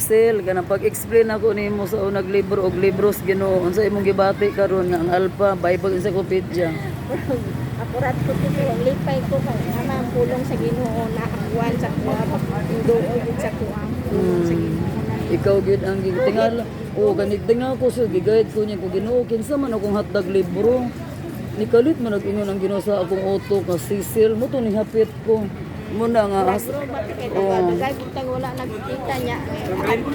Sel kanang pag-explain ako nimo sa unang libro og libros Ginoo unsa imong gibati karon nga ang Alpha Bible Encyclopedia. Akurat ko dito, lipay ko kay ana ang pulong sa Ginoo na akwan sa kuha pagduol sa kuha pulong sa Ginoo. Ikaw gid ang gitingal o ganit tingal ko sa gigayad ko niya ko Ginoo kinsa man akong hatag libro. Nikalit man nag-ingon ang Ginoo sa akong auto ka Cecil mo to ni hapit ko. Muna nga Bro, bakit kay dagay butang wala nagkita niya.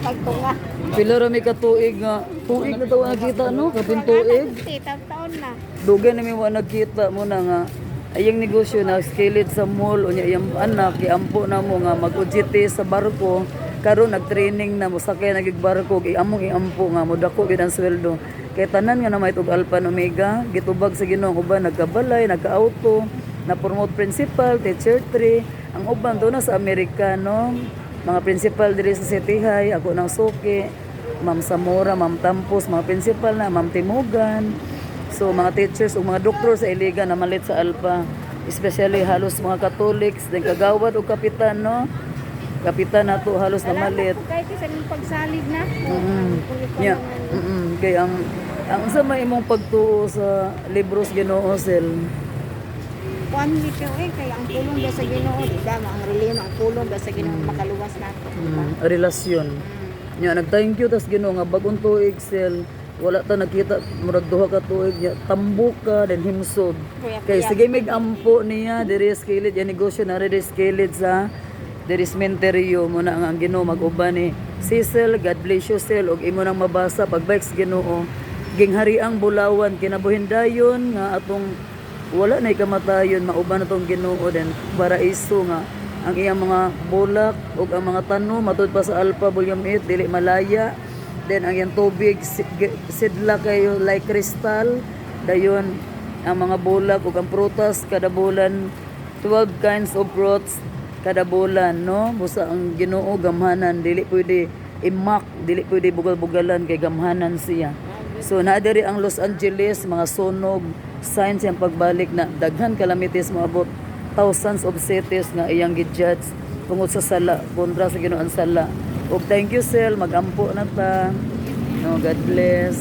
Pagtunga. Pila ra mi ka tuig na tawo nakita no kapin tuig. Taon na. Dugay na mi wa nagkita muna nga ayang negosyo na skillet sa mall unya iyang anak giampo na mo nga mag-UGT sa barko karon nag-training na mo sakay nagigbarko giamong iampo nga mo dako gid ang sweldo kay tanan nga na may tug Alpha and Omega gitubag sa Ginoo uban nagkabalay nagka-auto na promote principal teacher 3 ang uban do na sa Amerikano mga principal diri sa City High ako nang suki Ma'am Samora Ma'am Tampos mga principal na Ma'am Timugan. So mga teachers o mga doktor sa Iligan na malit sa Alpha, especially halos mga Catholics, din kagawad o kapitan no. Kapitan nato halos na malit. Kay sa pagsalig na. Yeah. Kay ang sa may imong pagtuo sa libros Ginoo Sel. Kuan dito kay ang pulong da sa Ginoo, di ba? Ang reliyon ang pulong da sa Ginoo makaluwas nato. Relasyon. Nya nag-thank you tas Ginoo nga bagong tuig Sel. Wala ta nakita murag duha ka tuig niya tambok ka then himsog kay sige mig ampo niya diri sa kilid ya negosyo na diri sa kilid sa diri cementerio mo na ang Ginoo mag-uban ni Cecil God bless you Sel og imo nang mabasa pagbalik sa Ginoo ginghariang bulawan kinabuhindayon nga atong wala na kamatayon mauban atong Ginoo den paraiso nga ang iyang mga bulak ug ang mga tanom matud pa sa Alpha volume 8 dili malaya. Then ang yung tubig sidla kayo like crystal dayon ang mga bulak ug ang prutas kada bulan 12 kinds of fruits kada bulan no busa ang Ginoo gamhanan dili pwede imak dili pwede bugal-bugalan kay gamhanan siya. So naa diri ang Los Angeles mga sunog signs yang pagbalik na daghan calamities moabot thousands of cities nga iyang gijudge tungod sa sala kontra sa Ginoo ang sala. Og thank you Sel, magampo na ta. No, God bless.